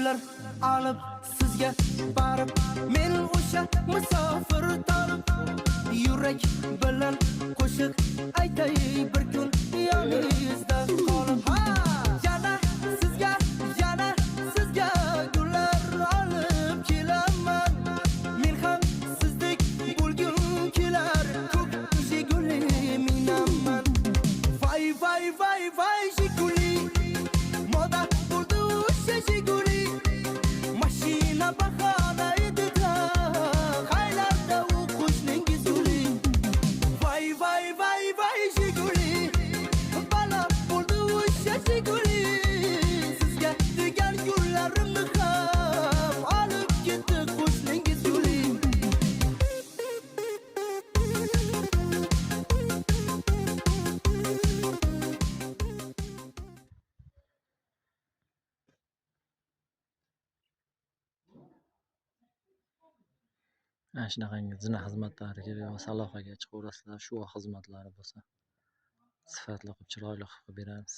gullar olib sizga borib men o'sha musofir tolib yurak bilan qo'shiq aytay bir kun yoningizda qolib yana sizga gullar olib kelaman men ham sizdek bo'lgum kelar ko'k Jiguli minaman vay vay vay vay Jiguli moda bo'ldi o'sha Jiguli mashina bahona edi haylarda u qo'shningiz guli vay vay vay vay Jiguli balo bo'ldi o'sha Jiguli sizga degan gullarimni ham olib ketdi qo'shningiz guli Shunaqangi zina xizmatlari kerak bo'lsa aloqaga chiqaverasizlar. Shu xizmatlari bo'lsa sifatli qilib chiroyli qilib beramiz.